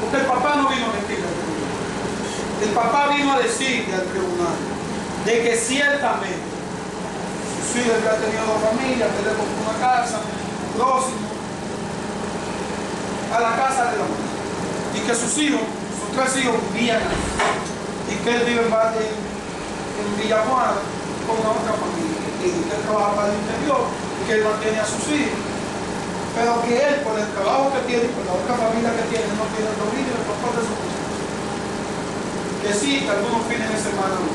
Porque el papá no vino a mentir al tribunal. El papá vino a decirle al tribunal de que ciertamente su hijo había tenido dos familias, que le compró una casa próximo a la casa de la mujer, y que sus hijos, sus tres hijos vivían ahí, y que él vive en Villajuana con una otra familia, y que él trabaja para el interior, y que él mantiene a sus hijos, pero que él, por el trabajo que tiene, por la otra familia que tiene, no tiene los niños y el papá de sus hijos. Que sí, que algunos fines de semana no.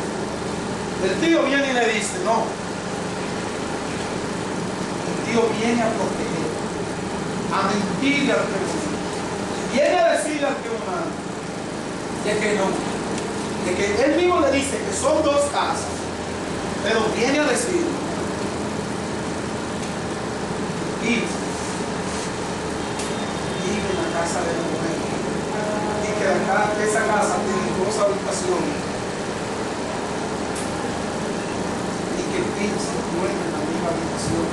El tío viene y le dice, no. El tío viene a proteger, a mentirle al tribunal. Viene a decirle al tribunal de que no. De que él mismo le dice que son dos casas, pero viene a decirle. Vive en la casa de la mujer. Y que esa casa tiene dos habitaciones. Y que Pince duerme en la misma habitación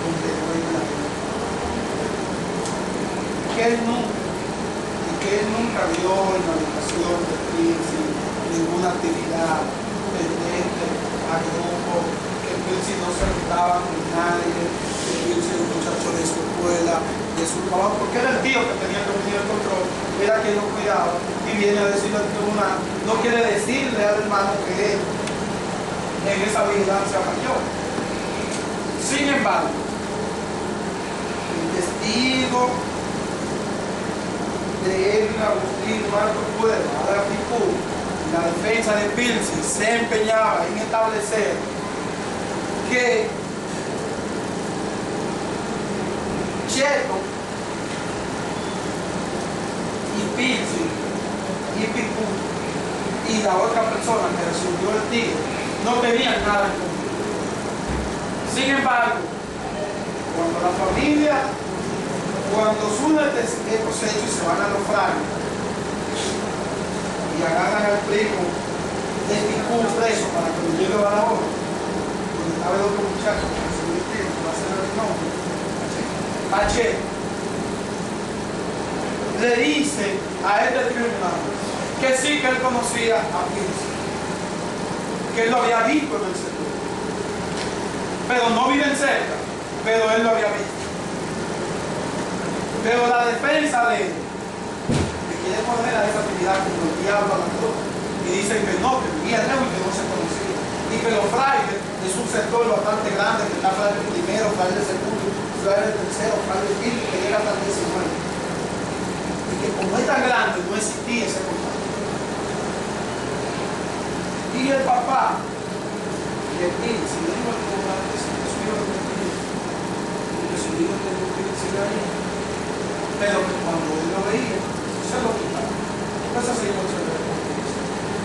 donde duerme la mujer. Que él nunca vio en la habitación de Pince ninguna actividad pendiente a grupo, que Pince no se juntaba con nadie, que Pince era un muchacho de su escuela, de su trabajo, porque era el tío que tenía que venir el control, era quien lo cuidaba, y viene a decirle al tribunal, no quiere decirle al hermano que él en esa vigilancia falló. Sin embargo, el testigo de Edwin Agustín Marcos Cuerva, de la FICU, la defensa de Pince se empeñaba en establecer que Cheto y Pince y Picú y la otra persona que resolvió el tío no tenían nada en común. Sin embargo, cuando surgen estos hechos y se van a los frares y agarran al primo de Picú preso para que lo lleve a la hora, donde estaba el otro muchacho que recibió el tío, que va a ser el nombre, Pacheco, le dice a este tribunal que sí, que él conocía a Pince, que él lo había visto en el sector, pero no viven cerca, pero él lo había visto. Pero la defensa de él, que quiere poner a esa actividad como el diablo a la cruz, y dicen que no, que vivía lejos y que no se conocía, y que los frailes es un sector bastante grande, que está fraile primero, fraile segundo, fraile tercero, fraile quinto, que llega hasta el 19. Y que como es tan grande, no existía ese contacto. Y el papá le pide, si no iba a cobrar, que su hijo no tenía, porque su hijo tenía que decir ahí, pero que cuando él lo veía, se lo quitaba. Esa situación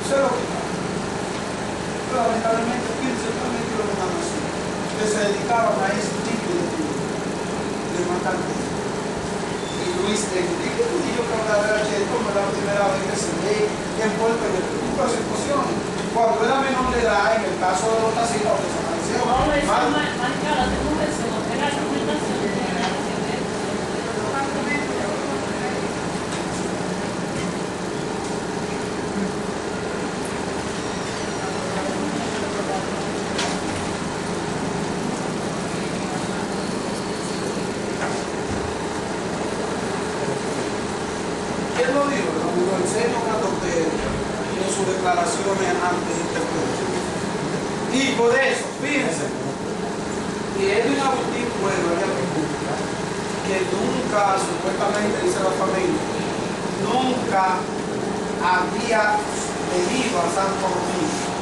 se lo quitaba. Pero lamentablemente, Pince también dio una nación que se dedicaban a ese tipo de matar gente. Y Luis Enrique Trujillo Cabrera Cheto no es la primera vez que se ve envuelto en este tipo de situaciones. Cuando era menor de edad, en el caso de los taxistas, desapareció. ¿Quién lo dijo? Lo enseño cuando en sus declaraciones ante interpretación. Y por eso, fíjense, que Edwin Agustín Cuerva había pública que nunca, supuestamente dice la familia, nunca había venido a Santo Domingo.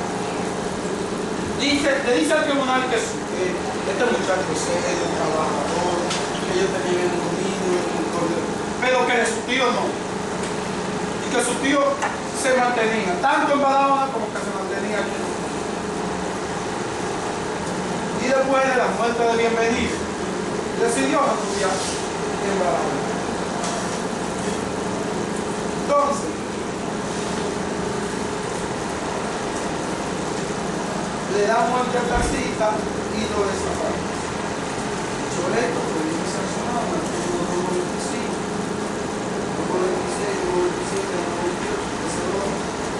Le dice al tribunal que este muchacho es serio, trabajador, que ellos tenían el dominio, pero que de su tío no. Y que su tío se mantenía, tanto en Barahona como que se mantenía aquí. Y después de la muerte de Bienvenido, decidió estudiar en Barahona. Entonces, le da muerte al taxista y lo desaparece. Choleto fue sancionado en el artículo 95, número 26, número 27, número 28,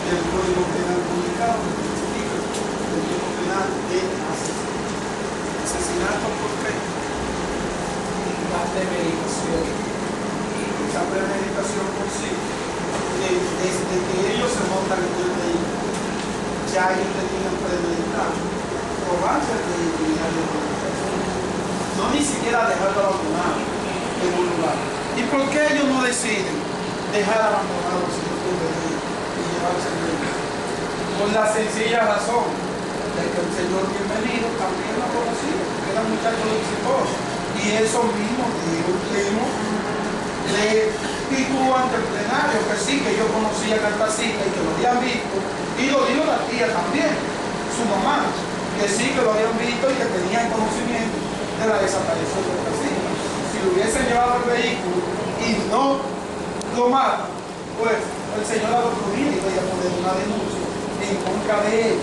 del Código Penal Comunicado, del Código Penal de asesinato por qué. La premeditación. Esa premeditación por sí, desde que ellos se montan en el vehículo, ya ellos tenían premeditado robarse el vehículo y darle premeditación. No ni siquiera dejarlo abandonado en un lugar. ¿Y por qué ellos no deciden dejar abandonado el señor Bienvenido y llevarse el vehículo? Por la sencilla razón de que el señor Bienvenido también lo conocía, que era un muchacho exitoso. Y eso mismo dijo el primo, le dijo ante el plenario que sí, que yo conocía al taxista y que lo habían visto, y lo dijo la tía también, su mamá, que sí, que lo habían visto y que tenían conocimiento de la desaparición del taxista. Si lo hubiesen llevado al vehículo y no lo matan, pues el señor Adolfo iba a poner una denuncia en contra de él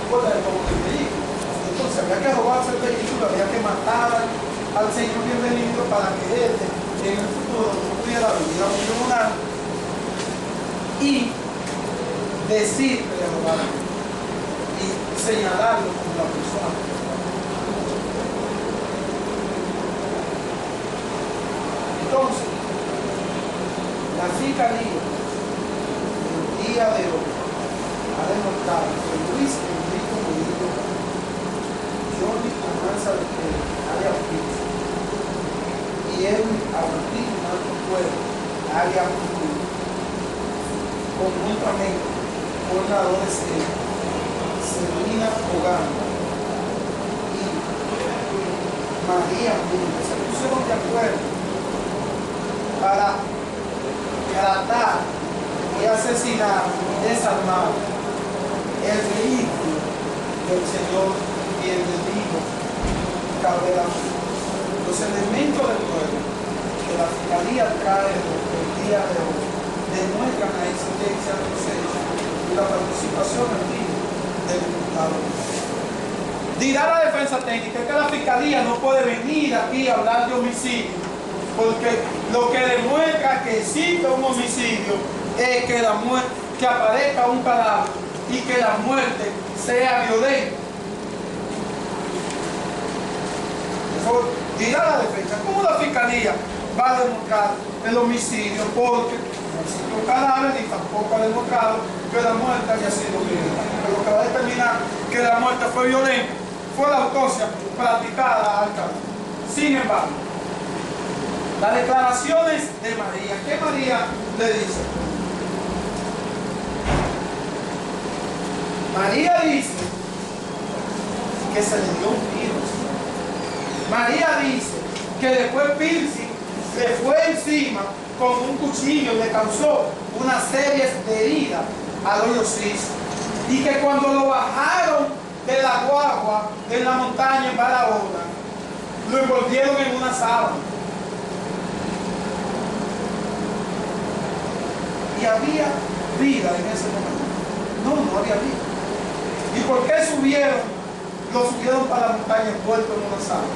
por el robo del vehículo. Entonces había que robarse el vehículo, había que matar al señor Bienvenido para que él en el futuro no pudiera vivir a un tribunal y decir que le robaron y señalarlo como la persona. Entonces, la fiscalía el día de hoy ha demostrado que Luis Enrique Murillo, Johnny Amanza de que área Pizza y Edwin Agustín Marco Pueblo, área Pizza, conjuntamente con la adolescente Selina Ogando y María Pina se pusieron de acuerdo para tratar y asesinar y desarmar el vehículo del señor Bienvenido Cabrera. Los elementos del pueblo que la Fiscalía trae el día de hoy demuestran la existencia de los hechos y la participación activa del diputado. Dirá la defensa técnica que la Fiscalía no puede venir aquí a hablar de homicidio, porque lo que demuestra que existe un homicidio es que, que aparezca un cadáver y que la muerte sea violenta. Eso dirá la defensa. ¿Cómo la Fiscalía va a demostrar el homicidio? Porque no existe un cadáver y tampoco ha demostrado que la muerte haya sido violenta. Pero lo que va a determinar que la muerte fue violenta fue la autopsia practicada al cadáver. Sin embargo, las declaraciones de María, ¿qué María le dice? María dice que se le dio un tiro. María dice que después Pirsi le fue encima con un cuchillo y le causó una serie de heridas al hoyo suizo. Y que cuando lo bajaron de la guagua en la montaña en Barahona, lo envolvieron en una sábana. Y había vida en ese momento. No había vida. ¿Y por qué lo subieron para la montaña envuelto en una sábana?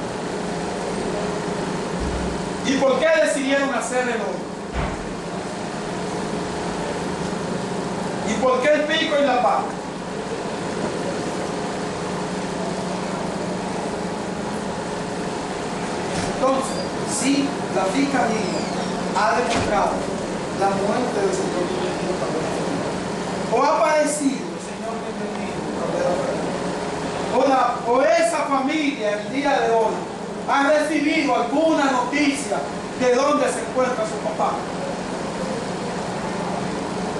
¿Y por qué decidieron hacer el hoyo? ¿Y por qué el pico y la pala? Entonces, si la Fiscalía ha demostrado la muerte del señor Bienvenido Cabrera, o ha aparecido el señor Bienvenido Cabrera, o esa familia el día de hoy ha recibido alguna noticia de dónde se encuentra su papá,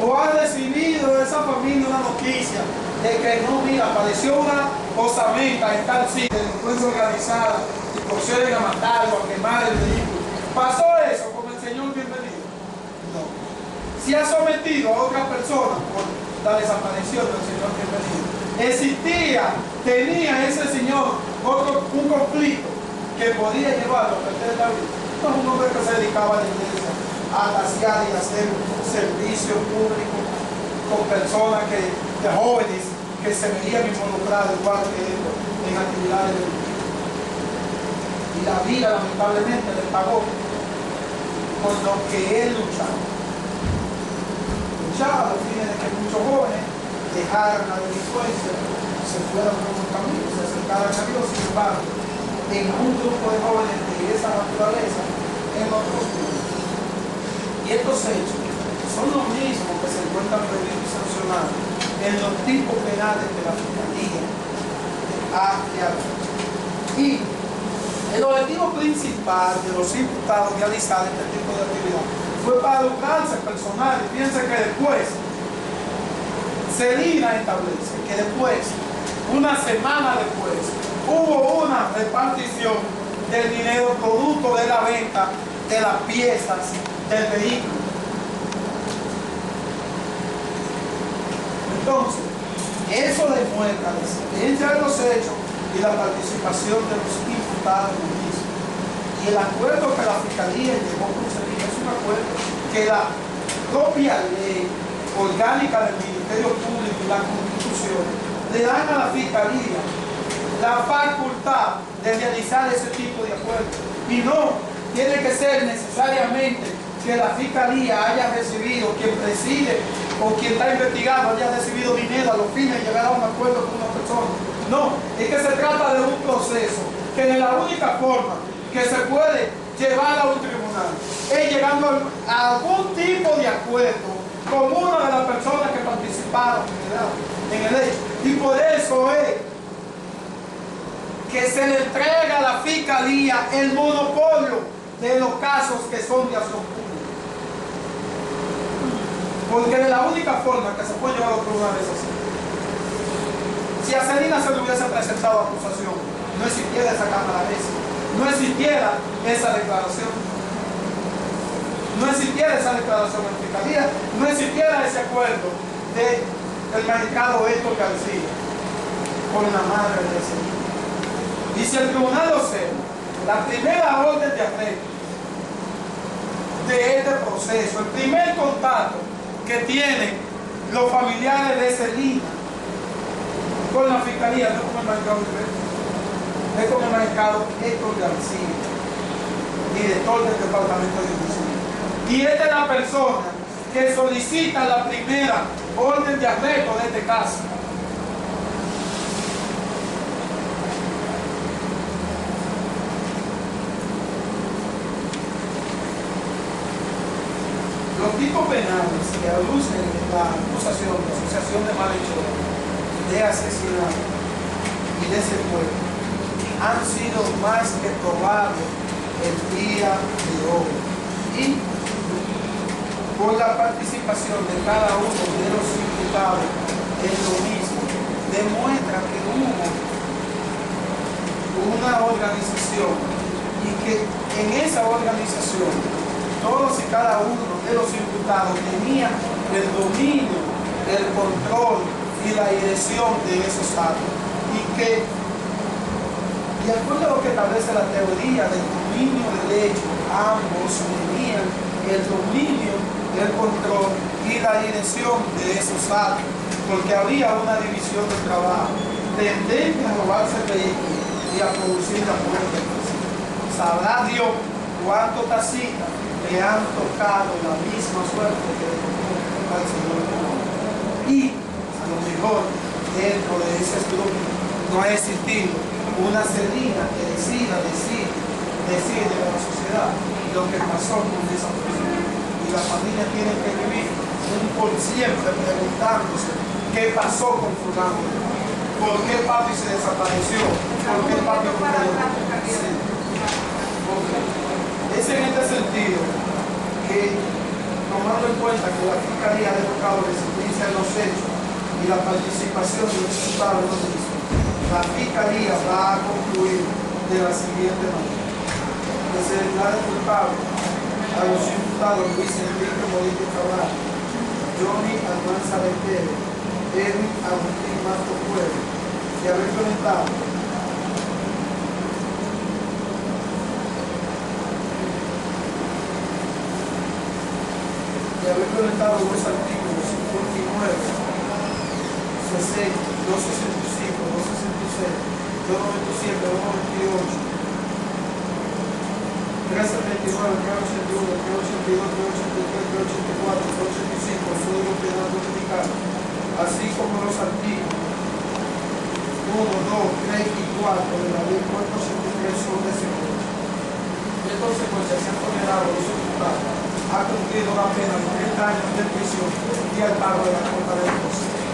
o ha recibido esa familia una noticia de que no, mira, apareció una osamenta en tal sitio, delincuencia organizada, y proceden a matarlo, a quemar el vehículo. ¿Pasó eso con el señor Bienvenido? No. Si ha sometido a otra persona por la desaparición del señor Bienvenido, tenía ese señor un conflicto que podía llevarlo a perder la vida. No es un hombre que se dedicaba a la iglesia, a atasear y hacer servicio público con personas de jóvenes que se veían involucrados igual que ellos en actividades de vida. Y la vida lamentablemente le pagó por lo que él luchaba. Luchaba a los fines de que muchos jóvenes dejaran la delincuencia, se fueran por un camino, se acercaran a Dios. Sin embargo, en un grupo de jóvenes de esa naturaleza, en otros grupos. Y estos hechos son los mismos que se encuentran previstos y sancionados en los tipos penales de la Fiscalía ha realizado. Y el objetivo principal de los imputados realizar este tipo de actividad fue para lucrarse personal. Y piensa que después Celina establece que después, una semana después, hubo una repartición del dinero producto de la venta de las piezas del vehículo. Entonces, eso demuestra la existencia de los hechos y la participación de los imputados en el mismo. Y el acuerdo que la Fiscalía llegó con Celina es un acuerdo que la propia ley orgánica del Ministerio Público y la Constitución le dan a la Fiscalía la facultad de realizar ese tipo de acuerdos. Y no tiene que ser necesariamente que la Fiscalía haya recibido, quien preside o quien está investigado haya recibido dinero a los fines de llegar a un acuerdo con una persona. No, es que se trata de un proceso que de la única forma que se puede llevar a un tribunal es llegando a algún tipo de acuerdo con una de las personas que participaron en el hecho. Y por eso es que se le entrega a la Fiscalía el monopolio de los casos que son de acción pública. Porque de la única forma que se puede llevar a los tribunales es así. Si a Celina se le hubiese presentado acusación, no existiera esa Cámara Mesa, no existiera esa declaración. No existiera esa declaración en la Fiscalía, no existiera ese acuerdo del magistrado Héctor García con la madre de Celina. Y si el tribunal observa la primera orden de arresto de este proceso, el primer contacto que tienen los familiares de Celina con la Fiscalía, no con el magistrado Rivera, es con el magistrado Héctor García, director del Departamento de Justicia. Y esta es la persona que solicita la primera orden de arresto de este caso. Los tipos penales que aducen la acusación de asociación de malhechores, de asesinato y de secuestro han sido más que probables el día de hoy. Y por la participación de cada uno de los imputados en lo mismo, demuestra que hubo una organización y que en esa organización todos y cada uno de los imputados tenían el dominio, el control y la dirección de esos actos. Y que, de acuerdo a lo que establece la teoría del dominio del hecho, ambos tenían el dominio, el control y la dirección de esos actos, porque había una división de trabajo tendente a robarse el vehículo y a producir la muerte. Sabrá Dios cuántos taxistas le han tocado la misma suerte que le tocó al señor. Y a lo mejor dentro de ese grupo no ha existido una Celina que decide a la sociedad lo que pasó con esa persona. Y la familia tiene que vivir por siempre preguntándose qué pasó con fulano, por qué papi se desapareció, por qué papi murió. Es en este sentido que, tomando en cuenta que la Fiscalía ha devocado la existencia de los hechos y la participación de los imputados en los mismos, la Fiscalía va a concluir de la siguiente manera: que se declare culpable a los imputados Luis Enrique Morillo Cabral, Johnny Almanza Pérez, Edwin Agustín Mato Pueblo, de haber violentado de haber violentado los artículos 59, 60, 265, 266, 297, 298, 379, 381, 382, 383, 384, 385 del Código Penal Dominicano, así como los artículos 1, 2, 3 y 4 de la Ley 483 son designados. En consecuencia, se han condenado los imputados a cumplir la pena de 30 años de prisión y al pago de la cuota de impuestos.